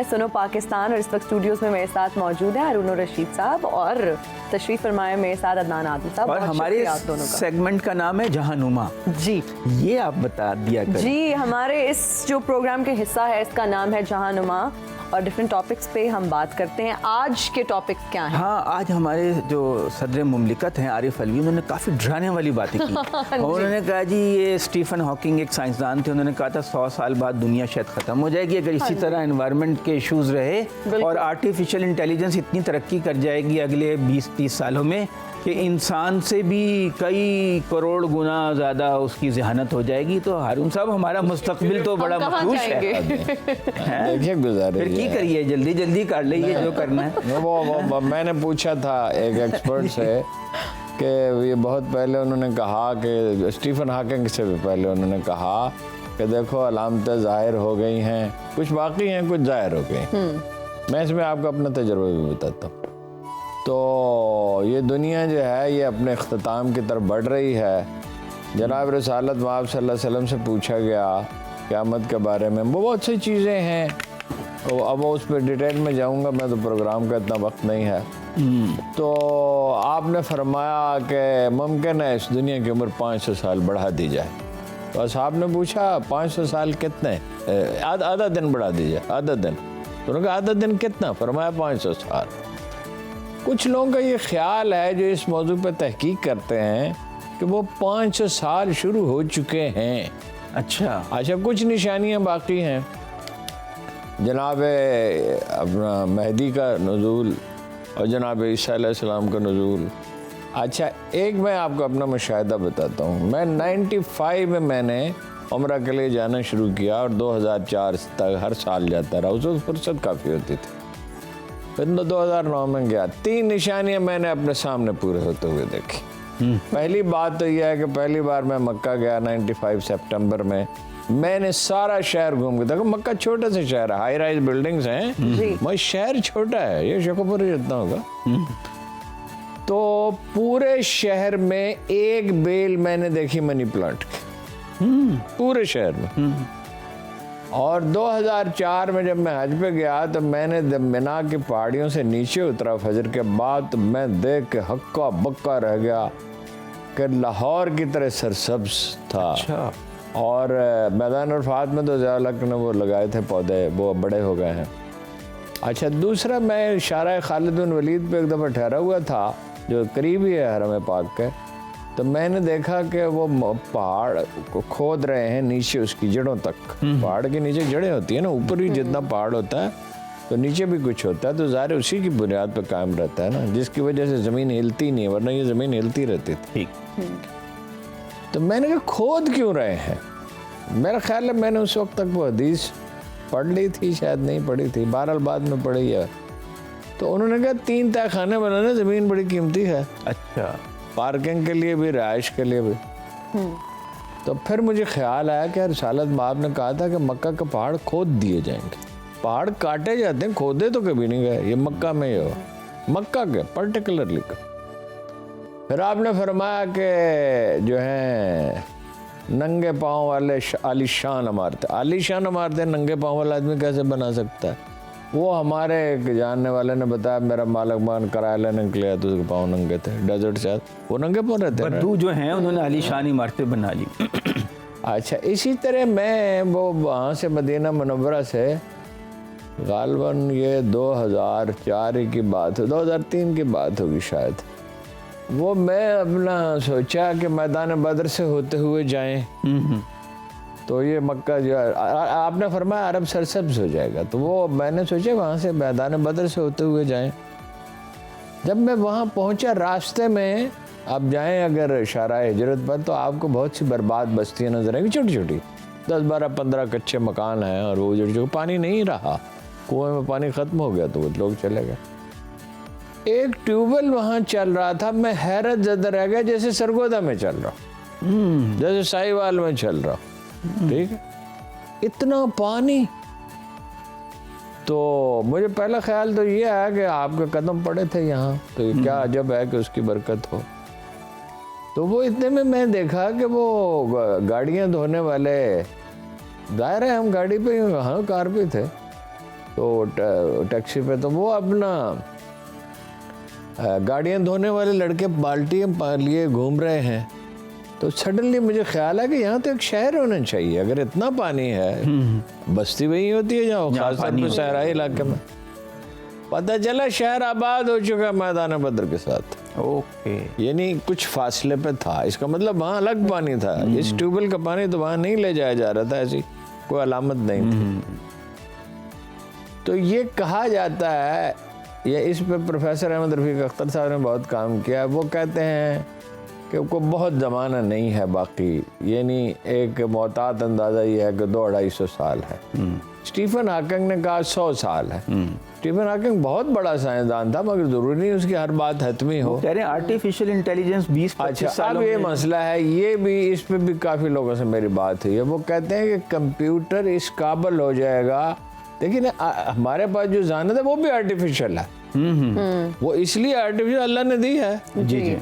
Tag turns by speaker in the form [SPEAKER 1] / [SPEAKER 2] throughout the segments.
[SPEAKER 1] सुनो पाकिस्तान और इस वक्त स्टूडियोज में मेरे साथ मौजूद है अरुण रशीद साहब और तशरीफ फरमाए मेरे साथ अदनान आदिल साहब।
[SPEAKER 2] और हमारे सेगमेंट का नाम है जहानुमा।
[SPEAKER 1] जी,
[SPEAKER 2] ये आप बता दिया करें।
[SPEAKER 1] जी, हमारे इस जो प्रोग्राम के हिस्सा है इसका नाम है जहानुमा और डिफरेंट टॉपिक्स पे हम बात करते हैं। आज के टॉपिक्स क्या हैं?
[SPEAKER 2] हाँ, आज हमारे जो सदर मुमलिकत हैं आरिफ अलवी, उन्होंने काफ़ी डराने वाली बातें की। और उन्होंने कहा जी ये स्टीफन हॉकिंग एक साइंसदान थे, उन्होंने कहा था 100 साल बाद दुनिया शायद ख़त्म हो जाएगी अगर इसी तरह एनवायरनमेंट के इश्यूज़ रहे और आर्टिफिशियल इंटेलिजेंस इतनी तरक्की कर जाएगी अगले 20-30 सालों में कि इंसान से भी कई करोड़ गुना ज़्यादा उसकी जहानत हो जाएगी। तो हारून साहब हमारा मुस्तकबिल तो बड़ा मखदूश है।
[SPEAKER 3] देखिए गुजारे
[SPEAKER 2] फिर की करिए, जल्दी जल्दी कर लीजिए जो करना है।
[SPEAKER 3] वो मैंने पूछा था एक एक्सपर्ट से कि ये बहुत पहले उन्होंने कहा कि स्टीफन हॉकिंग से भी पहले उन्होंने कहा कि देखो अलामतें ज़ाहिर हो गई हैं, कुछ बाकी हैं कुछ ज़ाहिर हो गई। मैं इसमें आपको अपना तजुर्बा भी बताता हूँ। तो ये दुनिया जो है ये अपने अख्ताम की तरफ बढ़ रही है। जनाब रसूलुल्लाह सल्लल्लाहु अलैहि वसल्लम से पूछा गया क़यामत के बारे में, वो बहुत सी चीज़ें हैं, तो अब उस पर डिटेल में जाऊंगा मैं, तो प्रोग्राम का इतना वक्त नहीं है। तो आपने फरमाया कि मुमकिन है इस दुनिया की उम्र 500 साल बढ़ा दी जाए। तो असहाब ने पूछा 500 साल कितने? आधा दिन बढ़ा दी जाए, आधा दिन। तो उन्होंने कहा आधा दिन कितना? फरमाया 500 साल। कुछ लोगों का ये ख्याल है जो इस मौजू पर तहकीक करते हैं कि वो 500 साल शुरू हो चुके हैं। अच्छा, कुछ निशानियां बाकी हैं। जनाब अपना मेहदी का नुज़ूल और जनाब ईसा अलैहिस्सलाम का नुज़ूल। अच्छा, एक मैं आपको अपना मुशाहिदा बताता हूँ। मैं 95 में मैंने उम्रा के लिए जाना शुरू किया और 2004 तक हर साल जाता रहा। उस वक्त फुर्सत काफ़ी होती थी। फिर 2009 में गया। 3 निशानियां मैंने अपने सामने पूरे होते हुए देखी। पहली बात तो यह है कि पहली बार मैं मक्का गया 95 सितंबर में। मैंने सारा शहर घूम के देखो। मक्का छोटा सा शहर है, हाई राइज बिल्डिंग्स हैं, मगर शहर छोटा है, ये शकरपुर जितना होगा। तो पूरे शहर में एक बेल मैंने देखी मनी प्लांट की, पूरे शहर में। और 2004 में जब मैं हज पे गया तो मैंने मिना की पहाड़ियों से नीचे उतरा फजर के बाद, तो मैं देख के हक्का बक्का रह गया कि लाहौर की तरह सरसब्ज था। अच्छा। और मैदान अरफात में तो ज़ियालक ने वो लगाए थे पौधे, वो बड़े हो गए हैं। अच्छा, दूसरा मैं शारा खालिद बिन वलीद पे एक दफ़ा ठहरा हुआ था जो करीब ही है हरम पाक के। तो मैंने देखा कि वो पहाड़ को खोद रहे हैं नीचे उसकी जड़ों तक। पहाड़ के नीचे जड़ें होती है ना, ऊपर ही जितना पहाड़ होता है तो नीचे भी कुछ होता है, तो ज़ाहिर उसी की बुनियाद पर कायम रहता है ना, जिसकी वजह से ज़मीन हिलती नहीं है, वरना ये ज़मीन हिलती रहती थी। तो मैंने कहा खोद क्यों रहे हैं? मेरा ख्याल है मैंने उस वक्त तक वो हदीस पढ़ ली थी, शायद नहीं पढ़ी थी, बहरहाल बाद में पढ़ी है। तो उन्होंने कहा 3 तहखाने बनाने ज़मीन बड़ी कीमती है। अच्छा, पार्किंग के लिए भी, रहाइश के लिए भी। तो फिर मुझे ख्याल आया कि रसूलुल्लाह बाप ने कहा था कि मक्का के पहाड़ खोद दिए जाएंगे। पहाड़ काटे जाते हैं, खोदे तो कभी नहीं गए। ये मक्का में ही हो, मक्का के पर्टिकुलरली का। फिर आपने फरमाया कि जो है नंगे पाँव वाले आलीशान इमारतें, आलीशान इमारतें नंगे पाँव वाला आदमी कैसे बना सकता है? वो हमारे एक जानने वाले ने बताया, मेरा मालिक मान किराया लेने के लिए तो उसके पाँव नंगे थे, डेजर्ट से वो नंगे पाँव रहते हैं।
[SPEAKER 2] बद्दू जो हैं उन्होंने आलीशान इमारतें बना ली।
[SPEAKER 3] अच्छा, इसी तरह मैं वो वहाँ से मदीना मुनव्वरा से गालबन ये 2004 की बात है, 2003 की बात होगी शायद। वो मैं अपना सोचा कि मैदान बदर से होते हुए जाएं। तो ये मक्का जो आपने फरमाया अरब सरसब्ज हो जाएगा, तो वो मैंने सोचा वहाँ से मैदान बदर से होते हुए जाएं। जब मैं वहाँ पहुँचा, रास्ते में आप जाएं अगर शारा हिजरत पर, तो आपको बहुत सी बर्बाद बस्तियाँ नजर आएंगी, छोटी छोटी 10-12-15 कच्चे मकान हैं, और वो जो पानी नहीं रहा, कुएं में पानी ख़त्म हो गया तो वो लोग चले गए। एक ट्यूबवेल वहाँ चल रहा था, मैं हैरत ज़दा रह गया, जैसे सरगोदा में चल रहा, जैसे साहिवाल में चल रहा। ठीक है, इतना पानी। तो मुझे पहला ख्याल तो ये आया कि आपके कदम पड़े थे यहाँ, तो ये क्या अजब है कि उसकी बरकत हो। तो वो इतने में मैं देखा कि वो गाड़ियाँ धोने वाले, जाहिर है हम गाड़ी पे, हाँ कार पे थे, तो टैक्सी पे तो वो अपना गाड़ियाँ धोने वाले लड़के बाल्टी लिए घूम रहे हैं। तो सडनली मुझे ख्याल है कि यहाँ तो एक शहर होना चाहिए, अगर इतना पानी है, बस्ती वही होती है जहाँ खासतौर पर सहराई इलाके में। पता चला शहर आबाद हो चुका मैदान बद्र के साथ।
[SPEAKER 2] ओके,
[SPEAKER 3] यानी कुछ फासले पे था, इसका मतलब वहाँ अलग पानी था। इस ट्यूबवेल का पानी तो वहाँ नहीं ले जाया जा रहा था, ऐसी कोई अलामत नहीं थी। तो ये कहा जाता है, या इस पे प्रोफेसर अहमद रफ़ीक अख्तर साहब ने बहुत काम किया। वो कहते हैं कि को बहुत ज़माना नहीं है बाकी, यानी एक मोहतात अंदाज़ा ये है कि 200-250 साल है। स्टीफन हॉकिंग ने कहा 100 साल है। स्टीफन हॉकिंग बहुत बड़ा साइंसदान था, मगर ज़रूरी नहीं उसकी हर बात हतमी हो।
[SPEAKER 2] कह रहे हैं आर्टिफिशियल इंटेलिजेंस 20-25 सालों
[SPEAKER 3] अब ये
[SPEAKER 2] में।
[SPEAKER 3] मसला है, ये भी इस पे भी काफ़ी लोगों से मेरी बात हुई है। वो कहते हैं कि कंप्यूटर इस काबिल हो जाएगा, लेकिन हमारे पास जो ज़ानत है वो भी आर्टिफिशियल है। वो इसलिए आर्टिफिशियल अल्लाह ने दी है।
[SPEAKER 2] जी जी।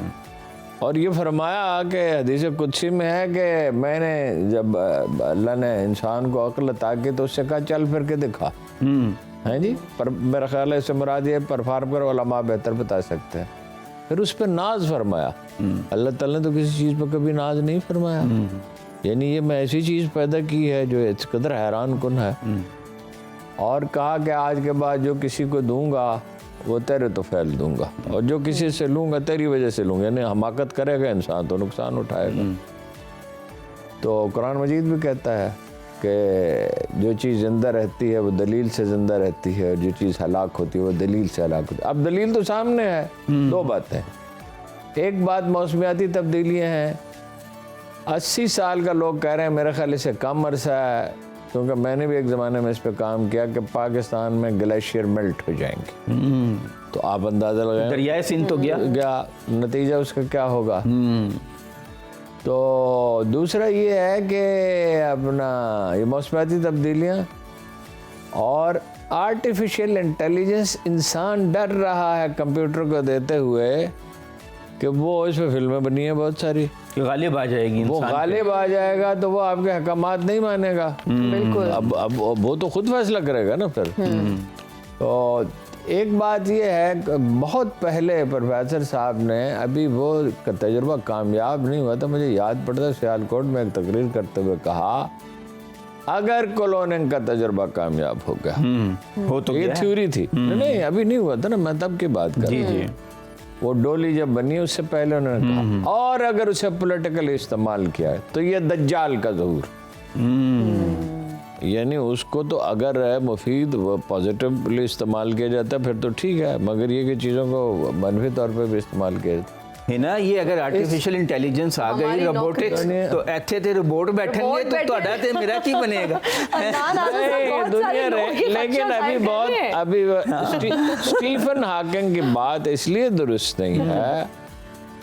[SPEAKER 3] और ये फरमाया कि हदीस कुदसी में है कि मैंने जब अल्लाह ने इंसान को अक्ल अता की तो उससे कहा चल फिर के दिखा। हैं जी, पर मेरा ख्याल है इससे मुराद ये परफॉर्म कर उलमा बेहतर बता सकते हैं। फिर उस पर नाज फरमाया। अल्लाह ताला ने तो किसी चीज़ पर कभी नाज नहीं फरमाया। यानी ये मैं ऐसी चीज़ पैदा की है जो इस कदर हैरान कुन है। और कहा कि आज के बाद जो किसी को दूंगा वो तेरे तो फैल दूंगा, और जो किसी से लूंगा तेरी वजह से लूंगा। यानी हमाकत करेगा इंसान तो नुकसान उठाएगा। तो कुरान मजीद भी कहता है कि जो चीज़ जिंदा रहती है वो दलील से जिंदा रहती है, और जो चीज़ हलाक होती है वो दलील से हलाक होती है। अब दलील तो सामने है। दो बातें, एक बात मौसमियाती तब्दीलियाँ हैं। 80 साल का लोग कह रहे हैं, मेरे ख्याल से कम अरसा है, क्योंकि मैंने भी एक ज़माने में इस पे काम किया कि पाकिस्तान में ग्लेशियर मेल्ट हो जाएंगे। तो आप अंदाज़ा लगाएं
[SPEAKER 2] दरियाए सिंध तो गया,
[SPEAKER 3] नतीजा उसका क्या होगा। तो दूसरा ये है कि अपना ये मौसमियाती तब्दीलियाँ और आर्टिफिशियल इंटेलिजेंस, इंसान डर रहा है कंप्यूटर को देते हुए कि वो इस पर फिल्में बनी है बहुत सारी,
[SPEAKER 2] गालिब आ जाएगी,
[SPEAKER 3] वो गालिब आ जाएगा तो वो आपके हकामात नहीं मानेगा।
[SPEAKER 1] बिल्कुल।
[SPEAKER 3] अब वो तो खुद फैसला करेगा ना फिर। तो एक बात ये है कि बहुत पहले प्रोफेसर साहब ने, अभी वो तजुर्बा कामयाब नहीं हुआ था, मुझे याद पड़ता है सियालकोट में एक तकरीर करते हुए कहा, अगर क्लोनिंग का तजुर्बा कामयाब हो गया,
[SPEAKER 2] हो तो
[SPEAKER 3] ये थ्योरी थी। नहीं अभी नहीं हुआ था ना, मैं तब की बात कर रहा हूं। वो डोली जब बनी उससे पहले उन्होंने कहा, और अगर उसे पॉलिटिकल इस्तेमाल किया है तो ये दज्जाल का ज़हूर। यानी उसको तो अगर मुफीद व पॉजिटिवली इस्तेमाल किया जाता है फिर तो ठीक है, मगर ये कि चीज़ों को मनफी तौर पे भी इस्तेमाल किया जाता
[SPEAKER 2] है ना। ये अगर आर्टिफिशियल इंटेलिजेंस आ गई, रोबोटिक्स, तो ऐसे थे रोबोट बैठेंगे तो ਤੁਹਾਡਾ ਤੇ मेरा की बनेगा।
[SPEAKER 3] दुनिया रहे। लेकिन अभी बहुत अभी स्टीफन हॉकिंग की बात इसलिए दुरुस्त नहीं है,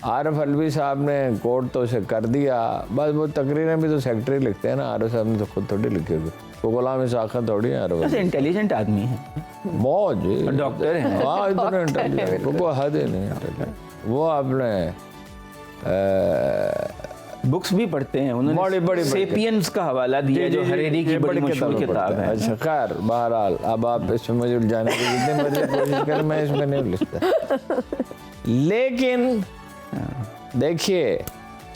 [SPEAKER 3] आरफ अलवी साहब ने कोर्ट तो उसे कर दिया, बस वो तकरीरें भी तो सेक्रेटरी लिखते हैं ना, आरफ साहब ने तो खुद थोड़ी लिखी होगी, वो गुलाम इसाक़ थोड़ी है। आरफ
[SPEAKER 2] इंटेलिजेंट आदमी है,
[SPEAKER 3] बहुत
[SPEAKER 2] डॉक्टर है।
[SPEAKER 3] हाँ इतना इंटेलिजेंट, कोई हद ही नहीं इंटेलिजेंट। वो आपने
[SPEAKER 2] बुक्स भी पढ़ते हैं उन्होंने,
[SPEAKER 3] बड़ी
[SPEAKER 2] सेपियंस का हवाला दिया जो हरेरी की बड़ी मशहूर किताब है।
[SPEAKER 3] अच्छा खैर बहरहाल अब आप इसमें मुझे उलझाने की जितनी मर्जी कोशिश करें मैं इसमें नहीं उलझता। लेकिन देखिए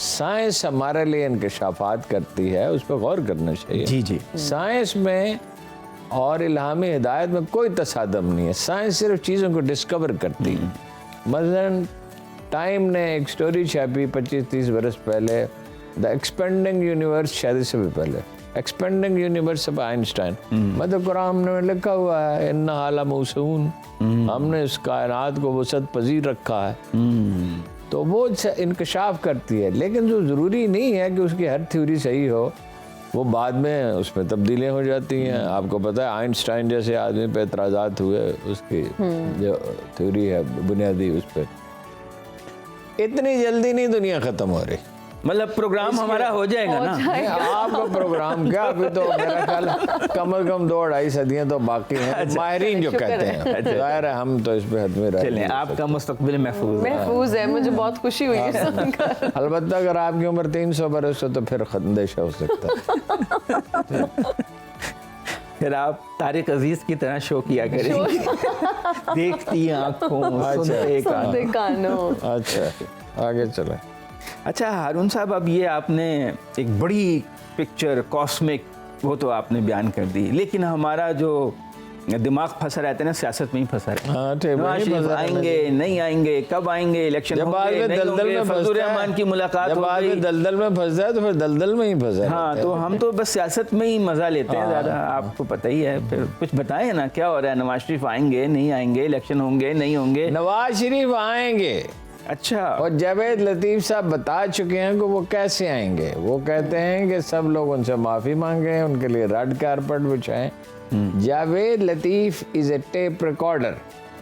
[SPEAKER 3] साइंस हमारे लिए इंकशाफात करती है, उस पर गौर करना चाहिए।
[SPEAKER 2] जी जी।
[SPEAKER 3] साइंस में और इल्हामी हिदायत में कोई तसादम नहीं है, साइंस सिर्फ चीज़ों को डिस्कवर करती है। मसलन टाइम ने एक स्टोरी छापी 25-30 बरस पहले, द एक्सपेंडिंग यूनिवर्स, शायद इससे भी पहले, एक्सपेंडिंग यूनिवर्स ऑफ आइंस्टाइन। मतलब कुरान में लिखा हुआ है इन्ना हाला मौसून, हमने इस कायनात को वसत पजीर रखा है। तो वो इंकशाफ करती है, लेकिन जो ज़रूरी नहीं है कि उसकी हर थ्योरी सही हो, वो बाद में उसमें तब्दीलियाँ हो जाती हैं। आपको पता है आइंस्टाइन जैसे आदमी पे एतराज़ात हुए, उसकी जो थ्योरी है बुनियादी, उस पर इतनी जल्दी नहीं दुनिया ख़त्म हो रही।
[SPEAKER 2] मतलब प्रोग्राम हमारा हो जाएगा ना।
[SPEAKER 3] आपका प्रोग्राम क्या, अभी तो मेरा ख्याल कम से कम 2-2.5 सदियाँ तो बाकी हैं। माहिरीन जो कहते हैं, जाहिर है हम तो इस पे हद में रहे।
[SPEAKER 2] चलें, आपका मुस्तकबिल
[SPEAKER 1] महफूज है। मुझे बहुत खुशी हुई है सुनकर।
[SPEAKER 3] अलबत्ता अगर आपकी उम्र 300 बरस हो तो फिर खंदेश हो सकता है।
[SPEAKER 2] फिर आप तारिक अजीज की तरह शो किया करेंगे। देखती आंखों, सुनते
[SPEAKER 1] सुनते
[SPEAKER 2] कानों।
[SPEAKER 1] कानों।
[SPEAKER 3] अच्छा आगे चले।
[SPEAKER 2] अच्छा हारून साहब, अब ये आपने एक बड़ी पिक्चर कॉस्मिक वो तो आपने बयान कर दी, लेकिन हमारा जो दिमाग फंसा रहता है ना, सियासत में ही फंसा रहता है।
[SPEAKER 3] हाँ, ठीक,
[SPEAKER 2] नवाज
[SPEAKER 3] वही
[SPEAKER 2] शरीफ
[SPEAKER 3] फंसा
[SPEAKER 2] आएंगे नहीं आएंगे, कब आएंगे, इलेक्शन
[SPEAKER 3] जब बाद में दलदल में
[SPEAKER 2] फजलुर रहमान की मुलाकात
[SPEAKER 3] जब
[SPEAKER 2] हो
[SPEAKER 3] बाद
[SPEAKER 2] गई।
[SPEAKER 3] में दलदल में फंस जाए तो फिर दलदल में ही फंसा
[SPEAKER 2] हाँ,
[SPEAKER 3] रहता है।
[SPEAKER 2] तो हम तो बस सियासत में ही मजा लेते हैं ज़्यादा, आपको पता ही है। फिर कुछ बताएं ना, क्या हो रहा है? नवाज शरीफ आएंगे नहीं आएंगे, इलेक्शन होंगे नहीं होंगे?
[SPEAKER 3] नवाज शरीफ आएंगे,
[SPEAKER 2] अच्छा,
[SPEAKER 3] और जावेद लतीफ साहब बता चुके हैं कि वो कैसे आएंगे। वो कहते हैं कि सब लोग उनसे माफी मांगे, उनके लिए रेड कारपेट बिछाएं। Javed Latif is a tape recorder.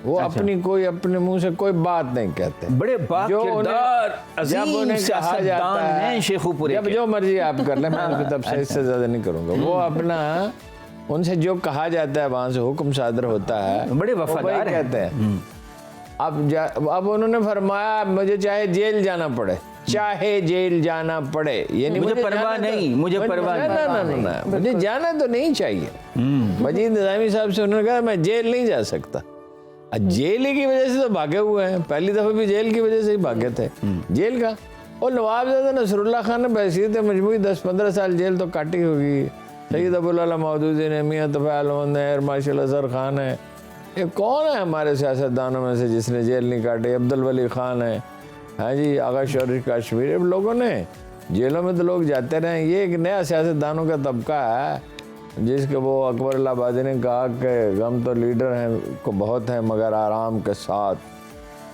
[SPEAKER 3] वो अपनी कोई अपने मुंह से कोई बात नहीं कहते।
[SPEAKER 2] बड़े बाकिरदार
[SPEAKER 3] जब
[SPEAKER 2] अजीम
[SPEAKER 3] उन्हें कहा
[SPEAKER 2] सियासतदान
[SPEAKER 3] जाता
[SPEAKER 2] हैं
[SPEAKER 3] है,
[SPEAKER 2] शेखुपुरे
[SPEAKER 3] जब
[SPEAKER 2] के।
[SPEAKER 3] जो मर्जी आप कर लें, मैं उनकी तरफ से इससे ज्यादा नहीं करूंगा। वो अपना उनसे जो कहा जाता है वहां से हुक्म सादर होता है,
[SPEAKER 2] बड़े
[SPEAKER 3] वो वही
[SPEAKER 2] वफादार हैं।
[SPEAKER 3] कहते हैं। अब उन्होंने फरमाया मुझे चाहे जेल जाना पड़े, चाहे जेल जाना पड़े, ये नहीं
[SPEAKER 2] मुझे
[SPEAKER 3] मुझे
[SPEAKER 2] परवाह
[SPEAKER 3] जाना तो-
[SPEAKER 2] नहीं, मुझे परवाह
[SPEAKER 3] ना,
[SPEAKER 2] नहीं।
[SPEAKER 3] ना, ना, ना, मुझे जाना तो नहीं चाहिए। मजीद निजामी साहब से उन्होंने कहा मैं जेल नहीं जा सकता। जेल ही की वजह से तो भागे हुए हैं, पहली दफा भी जेल की वजह से ही भागे थे। जेल का, और नवाबजादा नसरुल्लाह खान ने बहसीत मजमूई 10-15 साल जेल तो काटी होगी। सैयद अबुल आला मौदूदी ने, मियां तफ़ैल अहमद ने, एयर मार्शल अजहर खान है। ये कौन है हमारे सियासतदानों में से जिसने जेल नहीं काटी? अब्दुल वली खान है, हाँ जी, आगा शरीफ कश्मीर। अब लोगों ने जेलों में तो लोग जाते रहे। ये एक नया सियासतदानों का तबका है जिसके वो अकबर इलाहाबादी ने कहा कि गम तो लीडर हैं को बहुत है, मगर आराम के साथ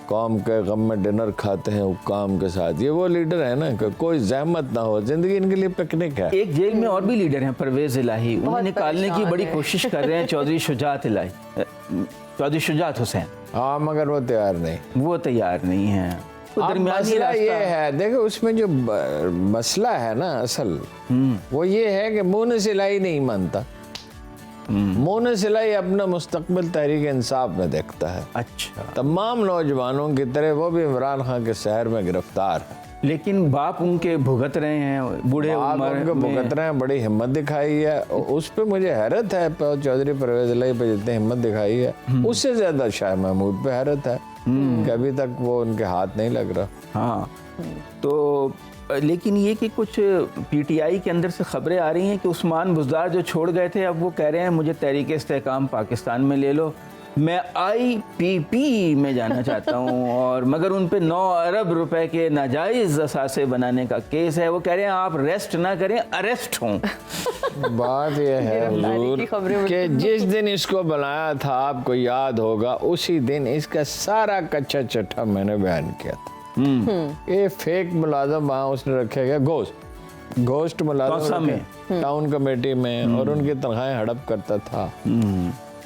[SPEAKER 3] कौम के गम में डिनर खाते हैं हुक्काम के साथ। ये वो लीडर है ना कि कोई जहमत ना हो, जिंदगी इनके लिए पिकनिक है।
[SPEAKER 2] एक जेल में और भी लीडर हैं, परवेज इलाही, उन्हें निकालने की
[SPEAKER 1] परेशान
[SPEAKER 2] बड़ी
[SPEAKER 1] है।
[SPEAKER 2] कोशिश कर रहे हैं चौधरी शुजात इलाही, चौधरी शुजात हुसैन।
[SPEAKER 3] हाँ, मगर वो तैयार नहीं।
[SPEAKER 2] वो तैयार नहीं है। तो
[SPEAKER 3] अब
[SPEAKER 2] दरमियानी
[SPEAKER 3] मसला ये
[SPEAKER 2] रास्ता-
[SPEAKER 3] है, देखो उसमें जो मसला है ना असल, वो ये है कि मोन सिलाई नहीं मानता। मोन सिलाई अपना मुस्तकबिल तहरीक इंसाफ में देखता है।
[SPEAKER 2] अच्छा,
[SPEAKER 3] तमाम नौजवानों की तरह वो भी इमरान खान के शहर में गिरफ्तार है।
[SPEAKER 2] लेकिन बाप उनके भुगत रहे हैं, बूढ़े
[SPEAKER 3] आप
[SPEAKER 2] उम्र
[SPEAKER 3] उनको
[SPEAKER 2] में।
[SPEAKER 3] भुगत रहे हैं, बड़ी हिम्मत दिखाई है। उस पे मुझे हैरत है, चौधरी परवेज इलाही पे जितनी हिम्मत दिखाई है, उससे ज्यादा शाह महमूद पे हैरत है कि अभी तक वो उनके हाथ नहीं लग रहा।
[SPEAKER 2] हाँ, तो लेकिन ये कि कुछ पीटीआई के अंदर से खबरें आ रही हैं कि उस्मान बुज़दार जो छोड़ गए थे, अब वो कह रहे हैं मुझे तहरीक इस्तेहकाम पाकिस्तान में ले लो, मैं IPP में जाना चाहता हूँ। और मगर उन पे 9 अरब रुपए के नाजायज़ असासे बनाने का केस है। वो कह रहे हैं आप रेस्ट ना करें, अरेस्ट हों।
[SPEAKER 3] बात यह है
[SPEAKER 1] गिरफ्तारी
[SPEAKER 3] हुजूर
[SPEAKER 1] की खबरें
[SPEAKER 3] कि जिस दिन इसको बनाया था, आपको याद होगा, उसी दिन इसका सारा कच्चा चट्टा मैंने बयान किया था। ये फेक मुलाजम वहाँ उसने रखे गया, घोस्ट मुलाजम रखे टाउन कमेटी में, और उनकी तनख्वाहें हड़प करता था।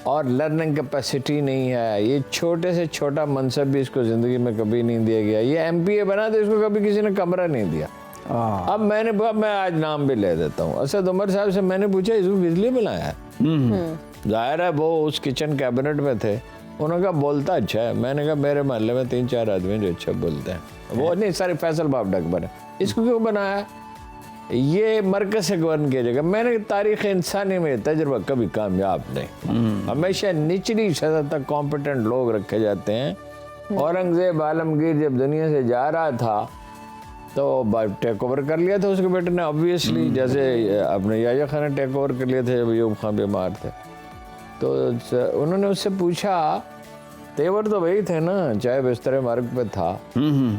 [SPEAKER 3] और लर्निंग कैपेसिटी नहीं है। ये छोटे से छोटा मनसब भी इसको जिंदगी में कभी नहीं दिया गया। ये MPA बना तो इसको कभी किसी ने कमरा नहीं दिया। अब मैं आज नाम भी ले देता हूँ। असद उमर साहब से मैंने पूछा इसको किस लिए बनाया है? जाहिर है वो उस किचन कैबिनेट में थे, उन्होंने कहा बोलता अच्छा है। मैंने कहा मेरे मोहल्ले में 3-4 आदमी जो अच्छा बोलते हैं, वो नहीं सारे फैसल बाप अकबर है। इसको क्यों बनाया? ये मरकज से गवर्न किया जाएगा। मैंने तारीख इंसानी में तजुर्बा कभी कामयाब नहीं। हमेशा निचली सतह तक कॉम्पिटेंट लोग रखे जाते हैं। औरंगजेब आलमगीर जब दुनिया से जा रहा था तो टेक ओवर कर लिया था उसके बेटे ने, ऑब्वियसली, जैसे अपने याया खान ने टेक ओवर कर लिया था जब अयूब खान बीमार थे। तो उन्होंने उससे पूछा, तेवर तो वही थे ना, चाहे बिस्तर मार्ग पे था।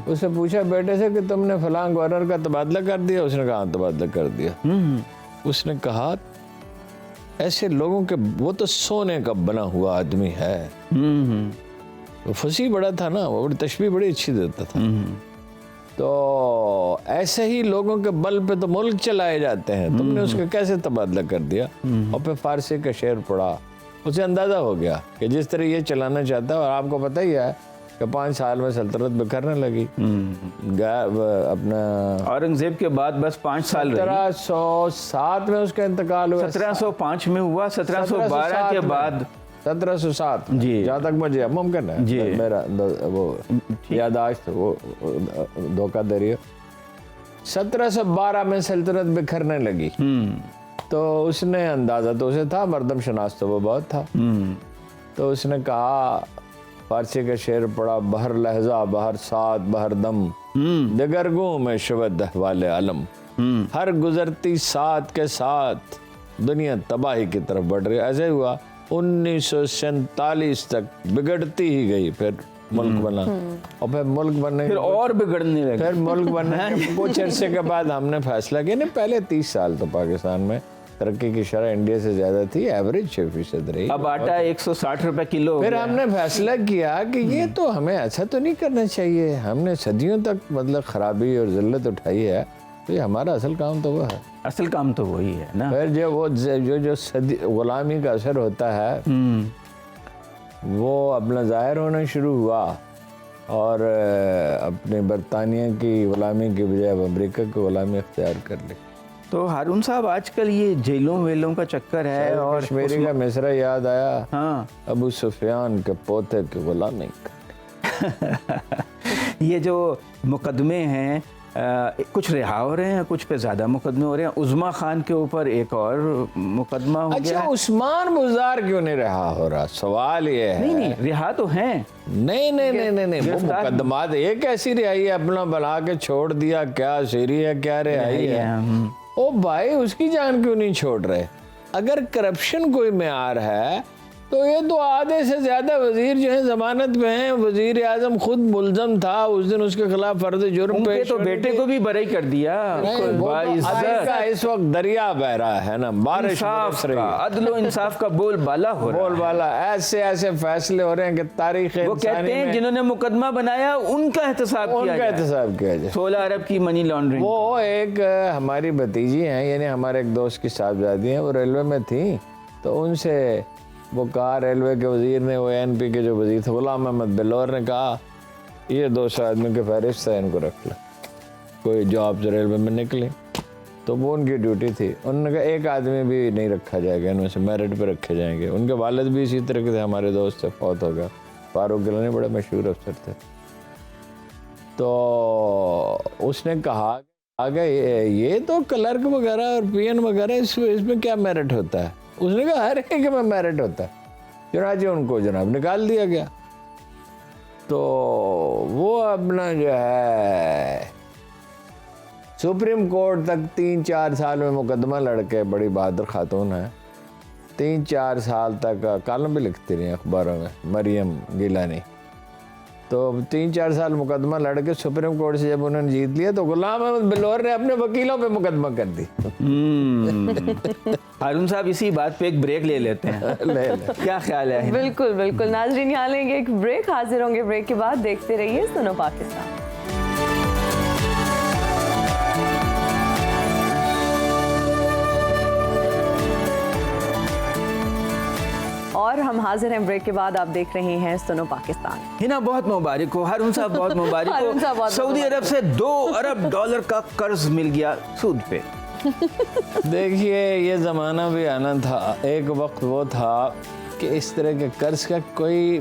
[SPEAKER 3] उससे पूछा बेटे से कि तुमने फलां गवर्नर का तबादला कर दिया? उसने कहा तबादला कर दिया। उसने कहा ऐसे लोगों के, वो तो सोने का बना हुआ आदमी है। वो फंसी बड़ा था ना, वो बड़ी तशबीह बड़ी अच्छी देता था। तो ऐसे ही लोगों के बल पे तो मुल्क चलाए जाते हैं। तुमने उसका कैसे तबादला कर दिया? और फिर फारसी का शेर पढ़ा, उसे अंदाजा हो गया कि जिस तरह ये चलाना चाहता है। और आपको पता ही है कि 5 साल में सल्तनत बिखरने लगी। अपना
[SPEAKER 2] औरंगजेब के बाद बस 5 साल रही।
[SPEAKER 3] 1707 में उसका इंतकाल हुआ।
[SPEAKER 2] 1705 में हुआ, 1712 के बाद
[SPEAKER 3] 1707
[SPEAKER 2] जी,
[SPEAKER 3] जहाँ तक मुझे मुमकिन है
[SPEAKER 2] जी,
[SPEAKER 3] मेरा वो यादाश्त वो धोखा दे रही है। 1712 में सल्तनत बिखरने लगी। तो उसने अंदाज़ा तो उसे था, मर्दम शनास तो वो बहुत था। तो उसने कहा, फारसी का शेर पढ़ा, बहर लहजा बहर साथ बहर दम, दगरगू में शबद वाले आलम, हर गुजरती साथ के साथ दुनिया तबाही की तरफ बढ़ रही। ऐसे हुआ 1947 तक बिगड़ती ही गई, फिर मुल्क बना, और फिर मुल्क बनने
[SPEAKER 2] फिर और बिगड़ने लगे।
[SPEAKER 3] फिर मुल्क बनने के कुछ अरसे के बाद हमने फैसला किया, नहीं पहले 30 साल तो पाकिस्तान में तरक्की की शरह इंडिया से ज्यादा थी, एवरेज 6% रही।
[SPEAKER 2] अब आटा 160 रुपए किलो हो
[SPEAKER 3] फिर
[SPEAKER 2] गया।
[SPEAKER 3] हमने फैसला किया कि ये तो हमें ऐसा तो नहीं करना चाहिए, हमने सदियों तक मतलब खराबी और जिल्लत उठाई है, तो ये हमारा असल काम तो वो है।
[SPEAKER 2] असल काम तो वही है ना।
[SPEAKER 3] फिर जो सदी गुलामी का असर होता है वो अपना ज़ाहिर होना शुरू हुआ, और अपने बरतानिया की गुलामी की बजाय अमेरिका की गुलामी इख्तियार कर ली।
[SPEAKER 2] तो हारून साहब आजकल ये जेलों वेलों का चक्कर है, और
[SPEAKER 3] कश्मीरी का मिसरा याद आया,
[SPEAKER 2] हाँ
[SPEAKER 3] अबू सुफियान के पोते की गुलामी।
[SPEAKER 2] ये जो मुकदमे हैं, कुछ रिहा हो रहे हैं, कुछ पे ज्यादा मुकदमे हो रहे हैं। उस्मा खान के ऊपर एक और मुकदमा हो गया
[SPEAKER 3] अच्छा,
[SPEAKER 2] है।
[SPEAKER 3] उस्मान बुज़ार क्यों नहीं रहा हो रहा, सवाल ये है।
[SPEAKER 2] नहीं रिहा तो हैं।
[SPEAKER 3] नहीं, वो मुकदमात एक ऐसी रिहाई है, अपना बना के छोड़ दिया, क्या सीरी है क्या रिहाई है। ओ भाई, उसकी जान क्यों नहीं छोड़ रहे? अगर करप्शन कोई मेयार है तो ये तो आधे से ज्यादा वजीर जो है जमानत में हैं। वजीर आजम खुद मुल्जम था, उस दिन उसके खिलाफ फर्ज जुर्म पेश,
[SPEAKER 2] तो बेटे को भी बरी कर दिया।
[SPEAKER 3] इस वक्त दरिया बह रहा है ना, बारिश बरस रही है,
[SPEAKER 2] अदलो इंसाफ का बोलबाला हो रहा है।
[SPEAKER 3] बोलबाला, ऐसे ऐसे फैसले हो रहे हैं कि तारीख
[SPEAKER 2] वो कहते हैं जिन्होंने मुकदमा बनाया उनका एहतसाब किया जाए। 16 अरब की मनी लॉन्ड्रिंग।
[SPEAKER 3] वो एक हमारी भतीजी हैं, यानी हमारे एक दोस्त की साहबजादी हैं, वो रेलवे में थी, तो उनसे वो कहा, रेलवे के वजीर ने, वो एनपी के जो वजीर थे गुलाम अहमद बिलौर ने कहा, ये 200 आदमी के फहरिस्त है, इनको रख ले, कोई जॉब से रेलवे में निकले। तो वो उनकी ड्यूटी थी। उन्होंने कहा एक आदमी भी नहीं रखा जाएगा, इनमें से मेरिट पे रखे जाएंगे। उनके वालिद भी इसी तरह के थे, हमारे दोस्त से फौत हो गया, फारूक गिलानी बड़े मशहूर अफसर थे। तो उसने कहा आगे ये तो क्लर्क वगैरह और पीएन वगैरह, इसमें क्या मेरिट होता है? उसने कहा हर एक में मेरिट होता है। चुनाचे उनको जनाब निकाल दिया गया। तो वो अपना जो है सुप्रीम कोर्ट तक 3-4 साल में मुकदमा लड़के, बड़ी बहादुर खातून है, 3-4 साल तक कॉलम भी लिखती रही अखबारों में, मरियम गिलानी। तो 3-4 साल मुकदमा लड़के सुप्रीम कोर्ट से जब उन्होंने जीत लिया, तो गुलाम अहमद बिलौर ने अपने वकीलों पे मुकदमा कर दी।
[SPEAKER 2] हारून साहब, इसी बात पे एक ब्रेक ले लेते हैं।
[SPEAKER 3] ले।
[SPEAKER 2] क्या ख्याल है?
[SPEAKER 1] बिल्कुल बिल्कुल नाजरीन, यहाँ लेंगे एक ब्रेक, हाजिर होंगे ब्रेक के बाद। देखते रहिए सुनो पाकिस्तान। और हम हाजिर हैं ब्रेक के बाद। आप देख रहे हैं सुनो पाकिस्तान।
[SPEAKER 2] हिना, बहुत मुबारक हो। हारून साहब, बहुत मुबारक
[SPEAKER 1] हारून साहब,
[SPEAKER 2] हो।
[SPEAKER 1] बहुत
[SPEAKER 2] सऊदी अरब से $2 अरब का कर्ज मिल गया सूद पे।
[SPEAKER 3] देखिए, ये ज़माना भी आना था। एक वक्त वो था कि इस तरह के कर्ज का कोई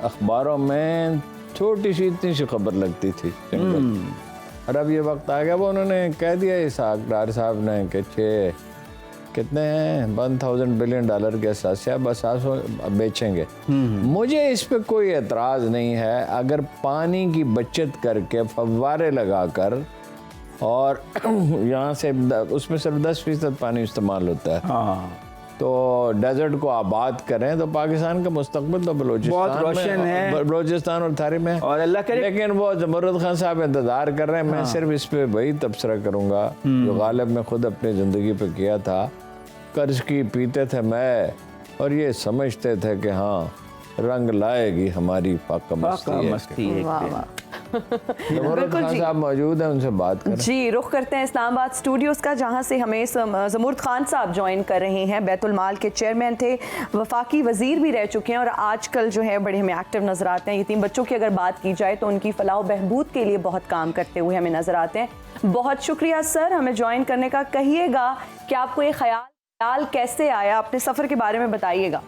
[SPEAKER 3] अखबारों में छोटी सी इतनी सी खबर लगती थी। और अब ये वक्त आ गया, वो उन्होंने कह दिया इसाक़ साहब ने कि कितने हैं, $1000 बिलियन के असासे बस बेचेंगे। मुझे इस पे कोई एतराज़ नहीं है, अगर पानी की बचत करके फव्वारे लगाकर, और यहाँ से उसमें सिर्फ 10% पानी इस्तेमाल होता है,
[SPEAKER 2] हाँ,
[SPEAKER 3] तो डेजर्ट को आबाद करें तो पाकिस्तान का मुस्तकबिल तो
[SPEAKER 2] बहुत रोशन है,
[SPEAKER 3] बलोचिस्तान और थारी में,
[SPEAKER 2] और अल्लाह करे।
[SPEAKER 3] लेकिन वो जमरुद खान साहब इंतजार कर रहे हैं। मैं सिर्फ इस पे वही तबसरा करूंगा जो गालिब ने खुद अपनी ज़िंदगी पे किया था। कर्ज की पीते थे मैं, और ये समझते थे कि हाँ रंग लाएगी हमारी फाका मस्ती एक दिन। जमरुद खान साहब मौजूद हैं, उनसे बात करें।
[SPEAKER 1] जी, रुख करते हैं इस्लामाबाद स्टूडियोज़ का, जहां से हमें जमरुद खान साहब ज्वाइन कर रहे हैं। बैतुल माल के चेयरमैन थे, वफाकी वजीर भी रह चुके हैं, और आजकल जो है बड़े हमें एक्टिव नज़र आते हैं। यतीम बच्चों की अगर बात की जाए तो उनकी फलाह बहबूद के लिए बहुत काम करते हुए हमें नज़र आते हैं। बहुत शुक्रिया सर हमें ज्वाइन करने का। कहिएगा कि आपको ये ख्याल कैसे आया, अपने सफ़र के बारे में बताइएगा।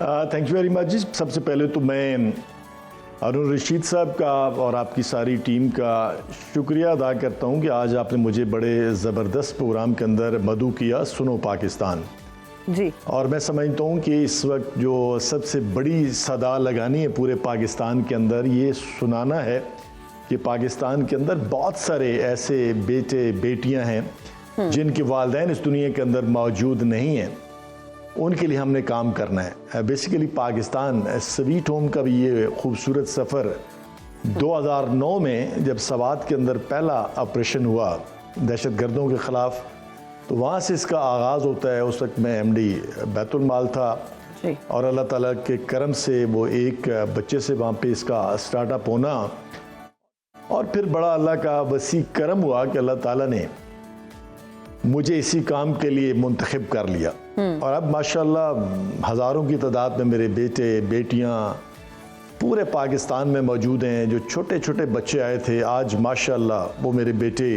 [SPEAKER 4] थैंक यू वेरी मच जी। सबसे पहले तो मैं अरुण रशीद साहब का और आपकी सारी टीम का शुक्रिया अदा करता हूं कि आज आपने मुझे बड़े ज़बरदस्त प्रोग्राम के अंदर मदऊ किया सुनो पाकिस्तान
[SPEAKER 1] जी।
[SPEAKER 4] और मैं समझता हूं कि इस वक्त जो सबसे बड़ी सदा लगानी है पूरे पाकिस्तान के अंदर, ये सुनाना है कि पाकिस्तान के अंदर बहुत सारे ऐसे बेटे बेटियां हैं जिनके वालिदैन इस दुनिया के अंदर मौजूद नहीं हैं, उनके लिए हमने काम करना है। बेसिकली पाकिस्तान स्वीट होम का भी ये खूबसूरत सफ़र 2009 में जब सवात के अंदर पहला ऑपरेशन हुआ दहशत गर्दों के ख़िलाफ़, तो वहाँ से इसका आगाज़ होता है। उस वक्त मैं एमडी बैतुल माल था और अल्लाह ताला के करम से वो एक बच्चे से वहाँ पे इसका स्टार्टअप होना, और फिर बड़ा अल्लाह का वसी करम हुआ कि अल्लाह ताला ने मुझे इसी काम के लिए मुंतखब कर लिया। और अब माशाल्लाह हज़ारों की तादाद में मेरे बेटे बेटियां पूरे पाकिस्तान में मौजूद हैं। जो छोटे छोटे बच्चे आए थे, आज माशाल्लाह वो मेरे बेटे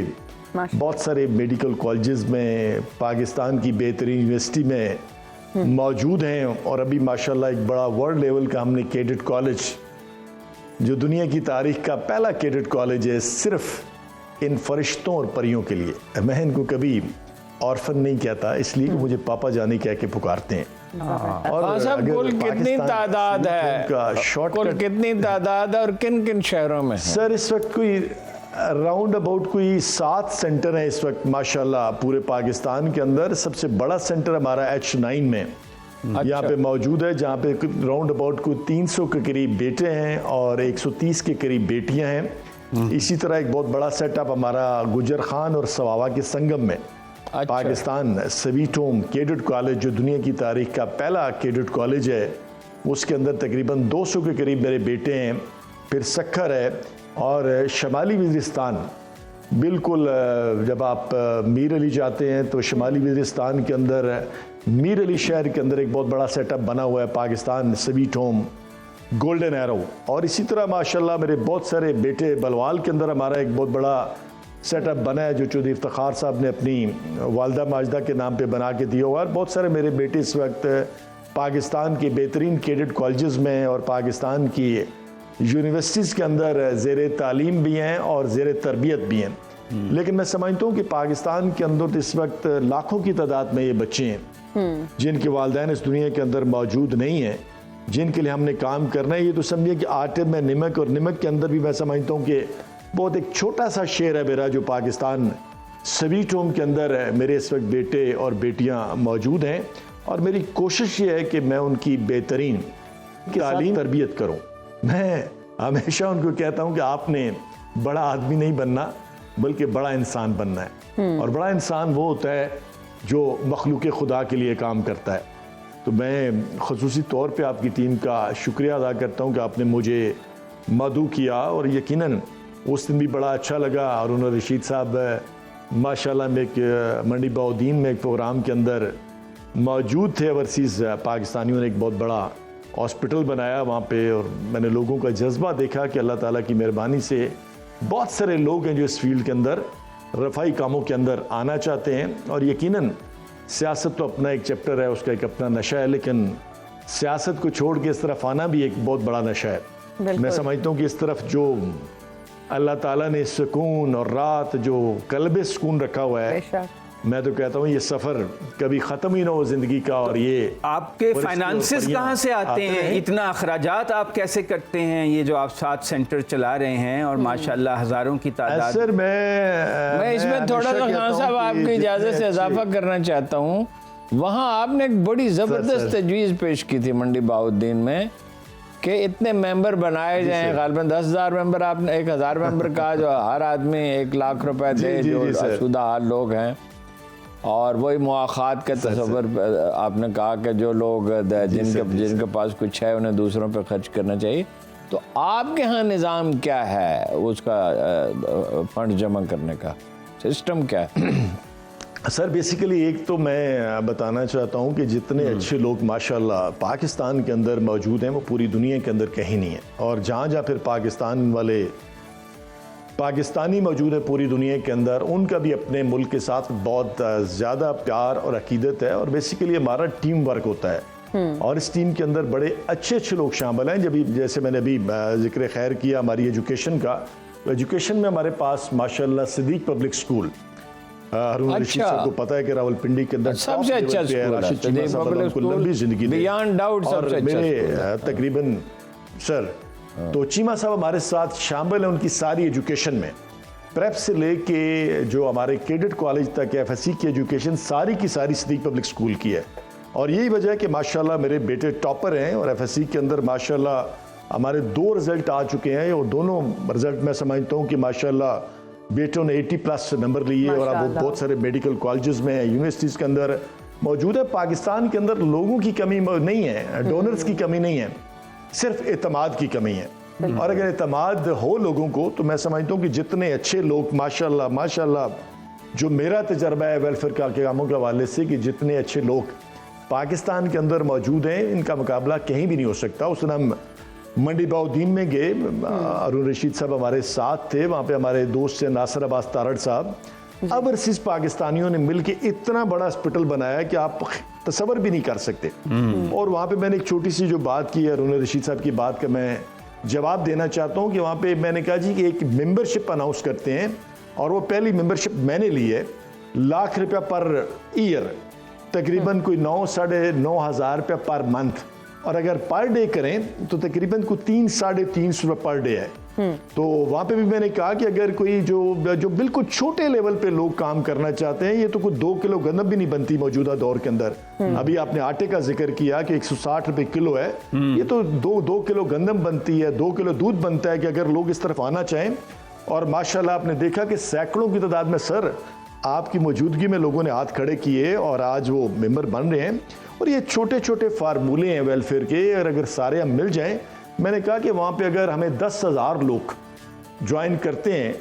[SPEAKER 4] बहुत सारे मेडिकल कॉलेजेस में, पाकिस्तान की बेहतरीन यूनिवर्सिटी में मौजूद हैं। और अभी माशाल्लाह एक बड़ा वर्ल्ड लेवल का हमने कैडेट कॉलेज, जो दुनिया की तारीख का पहला कैडेट कॉलेज है सिर्फ इन फरिश्तों और परियों के लिए। मैं इनको कभी ऑर्फन नहीं कहता, इसलिए कि मुझे पापा जानी कह के पुकारते हैं।
[SPEAKER 3] और साहब कुल कितनी तादाद है, कुल कितनी तादाद है और किन किन शहरों में है?
[SPEAKER 4] सर इस वक्त कोई राउंड अबाउट कोई 7 सेंटर हैं इस वक्त माशाल्लाह पूरे पाकिस्तान के अंदर। सबसे बड़ा सेंटर हमारा H9 में यहाँ पे मौजूद है, जहाँ पे राउंड अबाउट कोई 300 के करीब बेटे हैं और 130 के करीब बेटियां हैं। इसी तरह एक बहुत बड़ा सेटअप हमारा गुजर खान और सवावा के संगम में Pakistan sweet home cadet college, जो दुनिया की तारीख का पहला कैडेट कॉलेज है, उसके अंदर तकरीबन 200 के करीब मेरे बेटे हैं। फिर सक्खर है और शमाली वज़ीरिस्तान, बिल्कुल जब आप मीर अली जाते हैं तो शमाली वज़ीरिस्तान के अंदर मीर अली शहर के अंदर एक बहुत बड़ा सेटअप बना हुआ है Pakistan sweet home golden arrow. और इसी तरह माशाल्लाह मेरे बहुत सारे बेटे, बलवाल के अंदर हमारा एक बहुत बड़ा सेटअप बना है जो चौधरी इफ्तिखार साहब ने अपनी वालदा माजिदा के नाम पे बना के दिया हुआ है। बहुत सारे मेरे बेटे इस वक्त पाकिस्तान के बेहतरीन कैडेट कॉलेजेस में और पाकिस्तान की यूनिवर्सिटीज़ के अंदर ज़ेर तालीम भी हैं और ज़ेर तरबियत भी हैं। लेकिन मैं समझता हूँ कि पाकिस्तान के अंदर इस वक्त लाखों की तादाद में ये बच्चे हैं जिनके वालिदैन इस दुनिया के अंदर मौजूद नहीं हैं, जिनके लिए हमने काम करना है। ये तो समझिए कि आटे में नमक, और नमक के अंदर भी मैं समझता हूँ कि बहुत एक छोटा सा शेर है मेरा, जो पाकिस्तान स्वीट होम के अंदर है। मेरे इस वक्त बेटे और बेटियां मौजूद हैं और मेरी कोशिश ये है कि मैं उनकी बेहतरीन तालीम तरबियत करूं। मैं हमेशा उनको कहता हूं कि आपने बड़ा आदमी नहीं बनना, बल्कि बड़ा इंसान बनना है। और बड़ा इंसान वो होता है जो मखलूक खुदा के लिए काम करता है। तो मैं ख़ुसूसी तौर पे आपकी टीम का शुक्रिया अदा करता हूं कि आपने मुझे मदऊ किया। और यकीनन उस दिन भी बड़ा अच्छा लगा। अरुण रशीद साहब माशाल्लाह में एक मंडी बाउद्दीन में एक प्रोग्राम के अंदर मौजूद थे। ओवरसीज़ पाकिस्तानियों ने एक बहुत बड़ा हॉस्पिटल बनाया वहाँ पे, और मैंने लोगों का जज्बा देखा कि अल्लाह ताला की मेहरबानी से बहुत सारे लोग हैं जो इस फील्ड के अंदर रफ़ाई कामों के अंदर आना चाहते हैं। और यकीनन सियासत तो अपना एक चैप्टर है, उसका एक अपना नशा है, लेकिन सियासत को छोड़ के इस तरफ आना भी एक बहुत बड़ा नशा है। मैं समझता हूँ कि इस तरफ जो अल्लाह ताला ने सुकून और रात जो कल्बे सुकून रखा हुआ है, मैं तो कहता हूँ ये सफ़र कभी ख़त्म ही ना हो ज़िंदगी का। और ये
[SPEAKER 2] आपके फाइनेंसेस कहाँ से आते हैं? इतना अखराजात आप कैसे करते हैं? ये जो आप 7 सेंटर चला रहे हैं और माशाल्लाह हज़ारों की तादाद।
[SPEAKER 4] सर मैं
[SPEAKER 3] इसमें थोड़ा सा खान साहब आपकी इजाज़त से इजाफा करना चाहता हूँ। वहाँ आपने एक बड़ी ज़बरदस्त तजवीज़ पेश की थी मंडी बाउद्दीन में कि इतने मेंबर बनाए जाएं। गालिबन 10,000 मेंबर, आपने 1,000 मेंबर का, जो हर आदमी 1 लाख रुपए दे, जो शुदा हाल लोग हैं। और वही मुआखात का तस्वर आपने कहा कि जो लोग जिनके पास कुछ है उन्हें दूसरों पर खर्च करना चाहिए। तो आपके यहाँ निज़ाम क्या है उसका, फंड जमा करने का सिस्टम क्या है?
[SPEAKER 4] सर बेसिकली एक तो मैं बताना चाहता हूँ कि जितने अच्छे लोग माशाल्लाह पाकिस्तान के अंदर मौजूद हैं वो पूरी दुनिया के अंदर कहीं नहीं है। और जहाँ जहाँ फिर पाकिस्तान वाले पाकिस्तानी मौजूद है पूरी दुनिया के अंदर, उनका भी अपने मुल्क के साथ बहुत ज़्यादा प्यार और अकीदत है। और बेसिकली हमारा टीम वर्क होता है। और इस टीम के अंदर बड़े अच्छे अच्छे लोग शामिल हैं। जब जैसे मैंने अभी जिक्र खैर किया हमारी एजुकेशन का, तो एजुकेशन में हमारे पास माशाल्लाह सिद्दीक पब्लिक स्कूल, हारून रशीद साहब को पता है कि रावलपिंडी के अंदर
[SPEAKER 3] सबसे अच्छा स्कूल है,
[SPEAKER 4] राशिद चीमा साहब अल्लाह उनको लंबी जिंदगी दे,
[SPEAKER 3] बियॉन्ड डाउट
[SPEAKER 4] और
[SPEAKER 3] सबसे अच्छा
[SPEAKER 4] मेरे तकरीबन सर तो चीमा साहब हमारे साथ शामिल हैं उनकी सारी एजुकेशन में, प्रेप से लेके जो हमारे कैडेट कॉलेज तक FSC की एजुकेशन सारी की सारी सिद्दीक पब्लिक स्कूल की है। और यही वजह है कि माशाल्लाह मेरे बेटे टॉपर हैं और FSC के अंदर माशाल्लाह हमारे 2 रिजल्ट आ चुके हैं और दोनों रिजल्ट मैं समझता हूँ कि माशाल्लाह बेटों ने 80+ नंबर लिए और अब वो बहुत सारे मेडिकल कॉलेजेस में यूनिवर्सिटीज़ के अंदर मौजूद है। पाकिस्तान के अंदर लोगों की कमी नहीं है, डोनर्स की कमी नहीं है, सिर्फ एतमाद की कमी है। और अगर एतमाद हो लोगों को तो मैं समझता हूँ कि जितने अच्छे लोग माशाल्लाह माशाल्लाह, जो मेरा तजर्बा है वेलफेयर के कामों के हवाले से, कि जितने अच्छे लोग पाकिस्तान के अंदर मौजूद हैं इनका मुकाबला कहीं भी नहीं हो सकता। उस दिन हम मंडी बाउद्दीन में गए, हारून रशीद साहब हमारे साथ थे, वहाँ पे हमारे दोस्त हैं नासिर अब्बास तारड़ साहब, ओवरसीज पाकिस्तानियों ने मिलकर इतना बड़ा हॉस्पिटल बनाया कि आप तसव्वुर भी नहीं कर सकते। और वहाँ पे मैंने एक छोटी सी जो बात की है हारून रशीद साहब की बात का मैं जवाब देना चाहता हूँ कि वहाँ पे मैंने कहा जी कि एक मेंबरशिप अनाउंस करते हैं और वो पहली मेंबरशिप मैंने ली है, ₹1,00,000 पर ईयर, तकरीबन कोई 9-9.5 हज़ार रुपया पर मंथ, और अगर पर डे करें तो तकरीबन कोई 300-350 रुपये पर डे है। तो वहाँ पे भी मैंने कहा कि अगर कोई जो बिल्कुल छोटे लेवल पे लोग काम करना चाहते हैं, ये तो कोई 2 किलो गंदम भी नहीं बनती मौजूदा दौर के अंदर। अभी आपने आटे का जिक्र किया कि 160 रुपये किलो है, ये तो 2 किलो गंदम बनती है, 2 किलो दूध बनता है कि अगर लोग इस तरफ आना चाहें। और माशाल्लाह आपने देखा कि सैकड़ों की तादाद में सर आपकी मौजूदगी में लोगों ने हाथ खड़े किए और आज वो मेंबर बन रहे हैं। और ये छोटे छोटे फार्मूले हैं वेलफेयर के, और अगर सारे हम मिल जाएं, मैंने कहा कि वहाँ पे अगर हमें 10,000 लोग ज्वाइन करते हैं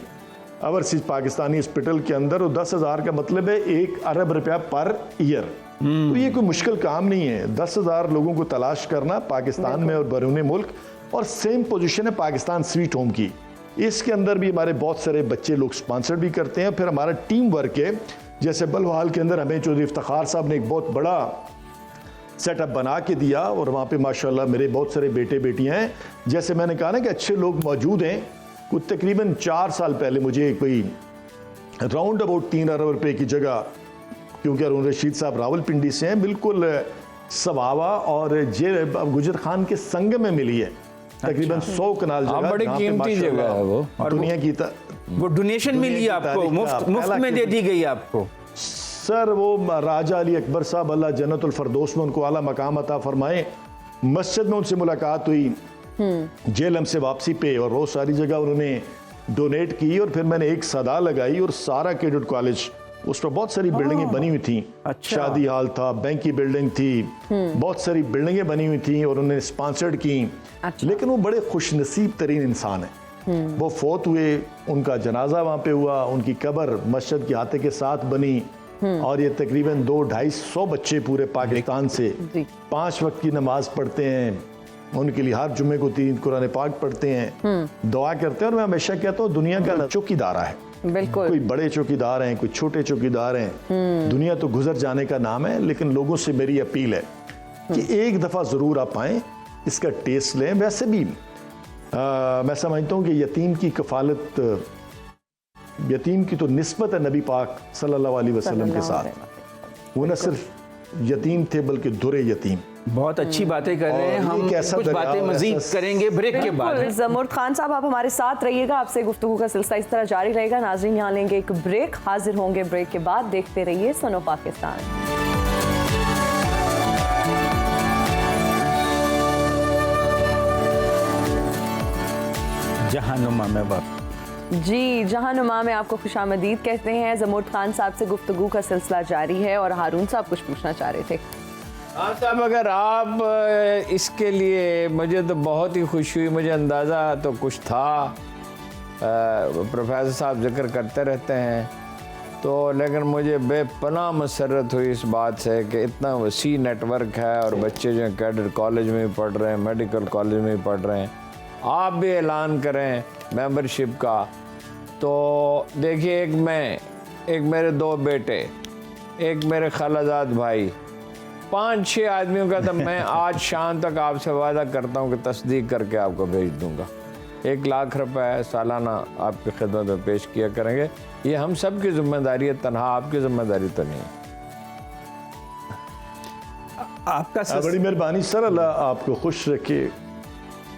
[SPEAKER 4] ओवरसीज पाकिस्तानी हॉस्पिटल के अंदर, और 10,000 का मतलब है 1 अरब रुपया पर ईयर। तो ये कोई मुश्किल काम नहीं है 10,000 लोगों को तलाश करना पाकिस्तान में और बैरून मुल्क। और सेम पोजीशन है पाकिस्तान स्वीट होम की, इसके अंदर भी हमारे बहुत सारे बच्चे लोग स्पॉन्सर भी करते हैं। फिर हमारा टीम वर्क है, जैसे बलवाल के अंदर हमें चौधरी इफ्तिखार साहब ने एक बहुत बड़ा सेटअप बना के दिया और वहाँ पे माशाल्लाह मेरे बहुत सारे बेटे बेटियाँ हैं। जैसे मैंने कहा ना कि अच्छे लोग मौजूद हैं। कुछ तकरीबन 4 साल पहले मुझे कोई राउंड अबाउट 3 अरब रुपए की जगह, क्योंकि हारून रशीद साहब रावलपिंडी से हैं, बिल्कुल सवावा और जे गुजर खान के संग में मिली है, तकरीबन 100 कनाल जगह,
[SPEAKER 3] बड़ी कीमती जगह है वो,
[SPEAKER 2] और
[SPEAKER 4] दुनिया की
[SPEAKER 2] वो डोनेशन मिली आपको, मुफ्त में दे दी गई आपको
[SPEAKER 4] सर। वो राजा अली अकबर साहब अल्लाह जन्नतुल फरदौस में उनको आला मकाम अता फरमाए, मस्जिद में उनसे मुलाकात हुई, जेल हमसे वापसी पे, और वो सारी जगह उन्होंने डोनेट की। और फिर मैंने एक सदा लगाई और सारा कैडेट कॉलेज, उस पर बहुत सारी बिल्डिंगें बनी हुई थी।
[SPEAKER 2] अच्छा।
[SPEAKER 4] शादी हॉल था, बैंक की बिल्डिंग थी, बहुत सारी बिल्डिंगें बनी हुई थी और उन्होंने स्पॉन्सर्ड की।
[SPEAKER 1] अच्छा।
[SPEAKER 4] लेकिन वो बड़े खुशनसीब तरीन इंसान है। वो फौत हुए, उनका जनाजा वहाँ पे हुआ, उनकी कब्र मस्जिद के हाथे के साथ बनी, और ये तकरीबन 200-250 बच्चे पूरे पाकिस्तान से 5 वक्त की नमाज पढ़ते हैं, उनके लिए हर जुम्मे को 3 कुरान पाक पढ़ते हैं, दुआ करते हैं। और मैं हमेशा कहता हूँ दुनिया का चौकीदार है,
[SPEAKER 1] बिल्कुल,
[SPEAKER 4] कोई बड़े चौकीदार हैं, कोई छोटे चौकीदार हैं, दुनिया तो गुजर जाने का नाम है। लेकिन लोगों से मेरी अपील है कि एक दफ़ा ज़रूर आप आएँ, इसका टेस्ट लें। वैसे भी मैं समझता हूँ कि यतीम की कफालत, यतीम की तो निस्बत है नबी पाक सल्लल्लाहु अलैहि वसल्लम के साथ। वो न सिर्फ यतीम थे बल्कि दुरे यतीम।
[SPEAKER 2] बहुत अच्छी बातें कर रहे हैं हम, कुछ बातें मजीद करेंगे ब्रेक के बाद।
[SPEAKER 1] ज़मूर्द खान साहब आप हमारे साथ रहिएगा, आपसे गुफ्तगू का सिलसिला इस तरह जारी रहेगा। नाज़रीन यहाँ लेंगे एक ब्रेक, हाजिर होंगे ब्रेक के बाद। देखते रहिए सुनो पाकिस्तान।
[SPEAKER 2] जहानुमा में बाप
[SPEAKER 1] जी, जहानुमा में आपको खुशामदीद कहते हैं। ज़मूर्द खान साहब से गुफ्तगू का सिलसिला जारी है और हारून साहब कुछ पूछना चाह रहे थे।
[SPEAKER 3] हाँ साहब, अगर आप इसके लिए, मुझे तो बहुत ही खुशी हुई, मुझे अंदाज़ा तो कुछ था, प्रोफेसर साहब जिक्र करते रहते हैं तो, लेकिन मुझे बेपनाह मसरत हुई इस बात से कि इतना वसी नेटवर्क है और बच्चे जो कैडेट कॉलेज में भी पढ़ रहे हैं, मेडिकल कॉलेज में भी पढ़ रहे हैं। आप भी ऐलान करें मेंबरशिप का। तो देखिए, एक मेरे 2 बेटे, एक मेरे खालाजाद भाई, 5-6 आदमियों का, तो मैं आज शाम तक आपसे वादा करता हूँ कि तस्दीक करके आपको भेज दूंगा। 1 लाख रुपए सालाना आपकी खिदमत में पेश किया करेंगे। ये हम सब की जिम्मेदारी है, तनहा आपकी जिम्मेदारी तो नहीं है।
[SPEAKER 2] आपका
[SPEAKER 4] बड़ी मेहरबानी सर, अल्लाह आपको खुश रखे,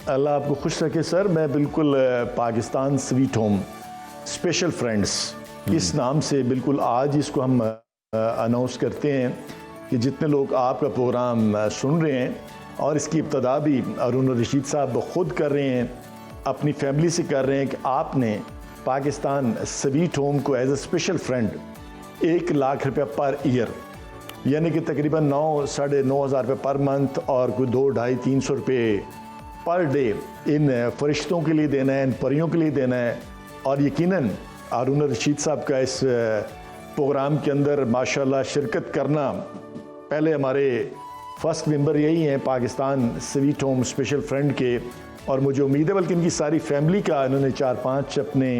[SPEAKER 4] अल्लाह आपको खुश रखे सर। मैं बिल्कुल Pakistan sweet home special friends इस नाम से बिल्कुल आज इसको हम अनाउंस करते हैं कि जितने लोग आपका प्रोग्राम सुन रहे हैं, और इसकी इब्तदा भी अरुण रशीद साहब खुद कर रहे हैं, अपनी फैमिली से कर रहे हैं, कि आपने पाकिस्तान स्वीट होम को as a special friend 1 lakh रुपये पर ईयर, यानी कि तकरीबन 9-9.5 हज़ार रुपये पर मंथ और कोई 2-2.5-300 रुपये पर डे इन फरिश्तों के लिए देना है, इन परियों के लिए देना है। और यकीनन अरुण रशीद साहब का इस प्रोग्राम के अंदर माशाल्लाह शिरकत करना, पहले हमारे फर्स्ट मेंबर यही हैं Pakistan sweet home special friend के, और मुझे उम्मीद है बल्कि इनकी सारी फैमिली का, इन्होंने 4-5 अपने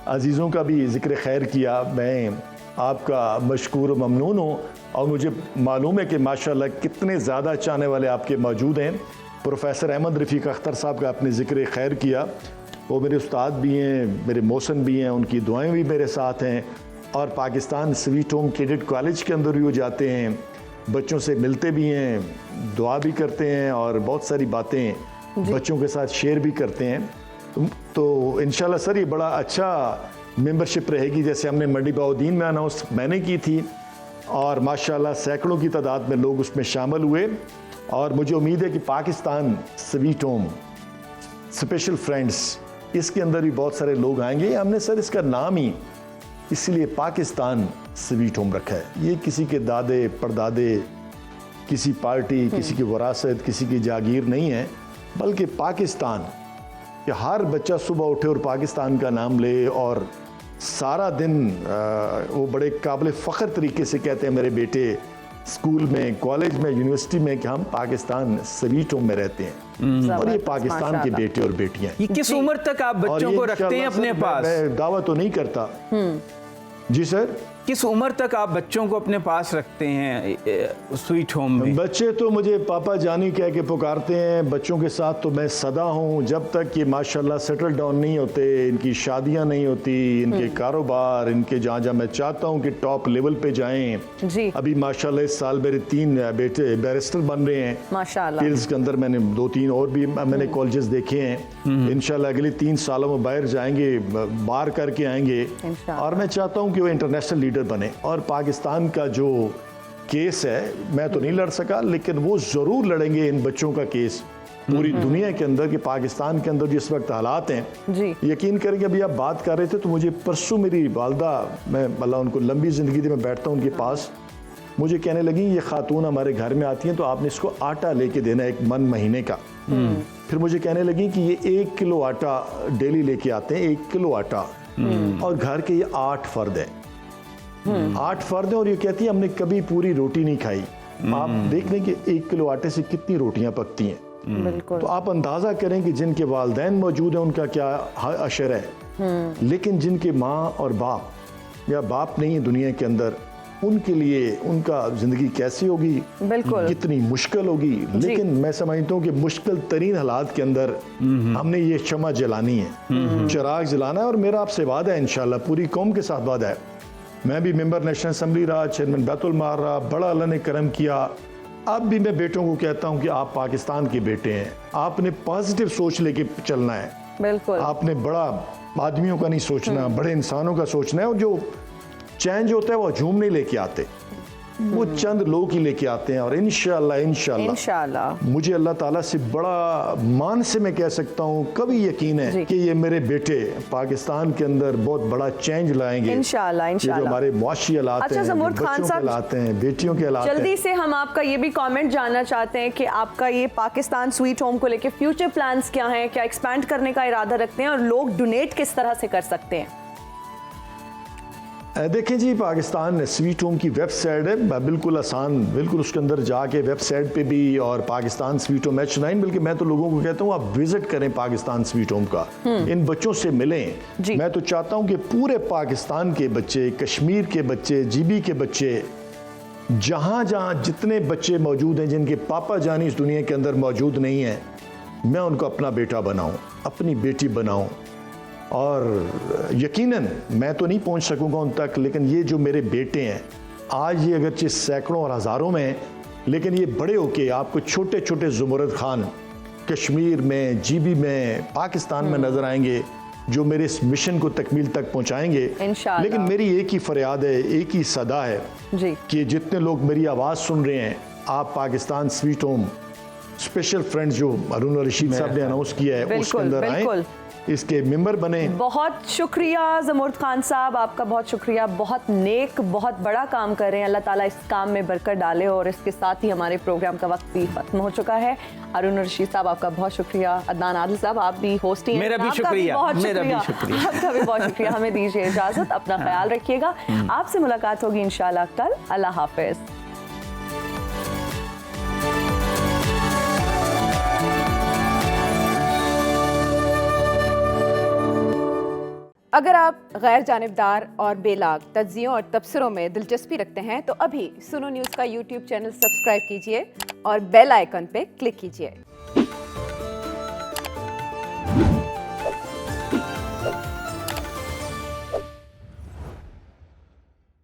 [SPEAKER 4] अजीज़ों का भी ज़िक्र खैर किया। मैं आपका मशकूर ममनून हूँ, और मुझे मालूम है कि माशाल्लाह कितने ज़्यादा चाहने वाले आपके मौजूद हैं। प्रोफेसर अहमद रफ़ीक अख्तर साहब का आपने ज़िक्र खैर किया, वो मेरे उस्ताद भी हैं, मेरे मौसन भी हैं, उनकी दुआएं भी मेरे साथ हैं। और Pakistan sweet home cadet college के अंदर भी वो जाते हैं, बच्चों से मिलते भी हैं, दुआ भी करते हैं, और बहुत सारी बातें बच्चों के साथ शेयर भी करते हैं। तो इंशाल्लाह सर ये बड़ा अच्छा मेंबरशिप रहेगी, जैसे हमने मंडी बाउद्दीन में अनाउंस मैंने की थी, और माशाल्लाह सैकड़ों की तादाद में लोग उसमें शामिल हुए। और मुझे उम्मीद है कि Pakistan sweet home special friends, इसके अंदर भी बहुत सारे लोग आएंगे। हमने सर इसका नाम ही इसलिए पाकिस्तान स्वीट होम रखा है। ये किसी के दादे परदादे, किसी पार्टी, किसी की वरासत, किसी की जागीर नहीं है, बल्कि पाकिस्तान, कि हर बच्चा सुबह उठे और पाकिस्तान का नाम ले, और सारा दिन वो बड़े काबिल फ़ख्र तरीके से कहते हैं मेरे बेटे स्कूल में, कॉलेज में, यूनिवर्सिटी में, कि हम पाकिस्तान स्वीट होम में रहते हैं, और ये पाकिस्तान के बेटे और बेटियां।
[SPEAKER 2] ये किस उम्र तक आप बच्चों को रखते हैं अपने पास?
[SPEAKER 4] मैं दावा तो नहीं करता। जी सर,
[SPEAKER 2] किस उम्र तक आप बच्चों को अपने पास रखते हैं स्वीट होम में?
[SPEAKER 4] बच्चे तो मुझे पापा जानी कह के पुकारते हैं। बच्चों के साथ तो मैं सदा हूँ, जब तक कि माशाल्लाह सेटल डाउन नहीं होते, इनकी शादियाँ नहीं होती, इनके कारोबार, इनके जहाँ जहाँ मैं चाहता हूँ कि टॉप लेवल पे जाएं।
[SPEAKER 1] जी।
[SPEAKER 4] अभी माशाल्लाह इस साल मेरे 3 बेटे बैरिस्टर बन रहे हैं माशाल्लाह। फिर इसके अंदर मैंने 2-3 और भी मैंने कॉलेजेस देखे हैं। इंशाल्लाह अगले 3 सालों में बाहर जाएंगे, बाहर करके आएंगे, और मैं चाहता हूँ कि वो इंटरनेशनल लीडर बने। और पाकिस्तान का जो केस है, मैं तो नहीं लड़ सका, लेकिन वो जरूर लड़ेंगे इन बच्चों का केस पूरी दुनिया के अंदर, कि पाकिस्तान के अंदर जिस वक्त हालात हैं जी। यकीन करेंगे, अभी आप बात कर रहे थे तो मुझे परसों मेरी वालदा, मैं अल्लाह उनको लंबी ज़िंदगी दी, मैं बैठता हूँ उनके पास, मुझे कहने लगी ये खातून हमारे घर में आती हैं तो आपने इसको आटा लेके देना 1 मन महीने का। फिर मुझे कहने लगी कि ये 1 किलो आटा डेली लेके आते हैं, 1 किलो आटा, और घर के ये 8 फर्द हैं, 8 फर्द हैं, और ये कहती है हमने कभी पूरी रोटी नहीं खाई। आप देख लें कि 1 किलो आटे से कितनी रोटियां पकती हैं। बिल्कुल। तो आप अंदाजा करें कि जिनके वालिदैन मौजूद हैं उनका क्या अशर है, लेकिन जिनके माँ और बाप या बाप नहीं है दुनिया के अंदर, उनके लिए उनका जिंदगी कैसी होगी, बिल्कुल कितनी मुश्किल होगी। लेकिन मैं समझता हूँ कि मुश्किल तरीन हालात के अंदर हमने ये शमा जलानी है, चिराग जलाना है। और मेरा आपसे वादा है, इंशाल्लाह पूरी कौम के साथ वादा है, मैं भी मेंबर नेशनल असम्बली रहा, चेयरमैन बैतुल माल रहा, बड़ा अल्लाह ने करम किया। अब भी मैं बेटों को कहता हूँ कि आप पाकिस्तान के बेटे हैं, आपने पॉजिटिव सोच लेके चलना है। बिल्कुल। आपने बड़ा आदमियों का नहीं सोचना, बड़े इंसानों का सोचना है। और जो चेंज होता है वो झूम नहीं लेके आते, वो चंद लोग ही लेके आते हैं। और इंशाल्लाह मुझे अल्लाह ताला से बड़ा मान से मैं कह सकता हूँ, कभी यकीन है कि ये मेरे बेटे पाकिस्तान के अंदर बहुत बड़ा चेंज लाएंगे इंशाल्लाह। जो हमारे मुआशी हालात हैं, बच्चों के हालात हैं, बेटियों के हालात हैं।
[SPEAKER 1] जल्दी से हम आपका ये भी कमेंट जानना चाहते हैं कि आपका ये पाकिस्तान स्वीट होम को लेके फ्यूचर प्लान्स क्या हैं, क्या एक्सपैंड करने का इरादा रखते हैं, और लोग डोनेट किस तरह से कर सकते हैं?
[SPEAKER 4] देखें जी, पाकिस्तान स्वीट होम की वेबसाइट है, बिल्कुल आसान, बिल्कुल उसके अंदर जाके वेबसाइट पे भी, और पाकिस्तान स्वीट होम H9, बल्कि मैं तो लोगों को कहता हूँ आप विजिट करें पाकिस्तान स्वीट होम का, इन बच्चों से मिलें। मैं तो चाहता हूँ कि पूरे पाकिस्तान के बच्चे, कश्मीर के बच्चे, GB के बच्चे, जहाँ जहाँ जितने बच्चे मौजूद हैं जिनके पापा जान इस दुनिया के अंदर मौजूद नहीं हैं, मैं उनको अपना बेटा बनाऊं, अपनी बेटी बनाऊं। और यकीनन मैं तो नहीं पहुंच सकूंगा उन तक, लेकिन ये जो मेरे बेटे हैं आज ये अगरचे सैकड़ों और हज़ारों में हैं, लेकिन ये बड़े होके आपको छोटे छोटे ज़ुमरद खान कश्मीर में, जीबी में, पाकिस्तान में नज़र आएंगे, जो मेरे इस मिशन को तकमील तक पहुंचाएंगे
[SPEAKER 1] इंशाअल्लाह।
[SPEAKER 4] लेकिन मेरी एक ही फरियाद है, एक ही सदा है
[SPEAKER 1] जी
[SPEAKER 4] कि जितने लोग मेरी आवाज़ सुन रहे हैं, आप Pakistan sweet home special friends जो अरुण रशीद साहब ने अनाउंस किया है उसके
[SPEAKER 1] बिल्कुल,
[SPEAKER 4] अंदर
[SPEAKER 1] बिल्कुल।
[SPEAKER 4] आए, इसके मेंबर बने।
[SPEAKER 1] बहुत शुक्रिया ज़मुर्द खान साहब, आपका बहुत शुक्रिया। बहुत नेक, बहुत बड़ा काम कर रहे हैं। अल्लाह ताला इस काम में बरकत डाले। और इसके साथ ही हमारे प्रोग्राम का वक्त भी खत्म हो चुका है। अरुण रशीद साहब आपका बहुत शुक्रिया। अदनान आदिल साहब आप भी होस्ट ही हैं,
[SPEAKER 2] मेरा भी
[SPEAKER 1] आपका
[SPEAKER 2] शुक्रिया,
[SPEAKER 1] बहुत
[SPEAKER 2] मेरा भी
[SPEAKER 1] शुक्रिया।
[SPEAKER 2] शुक्रिया।
[SPEAKER 1] आपका भी बहुत शुक्रिया। हमें दीजिए इजाज़त, अपना ख्याल रखिएगा। आपसे मुलाकात होगी इंशाल्लाह कल। अल्लाह हाफिज़।
[SPEAKER 5] अगर आप गैर जानिबदार और बेलाग तज्जियों और तबसरों में दिलचस्पी रखते हैं तो अभी सुनो न्यूज़ का यूट्यूब चैनल सब्सक्राइब कीजिए और बेल आइकन पे क्लिक कीजिए।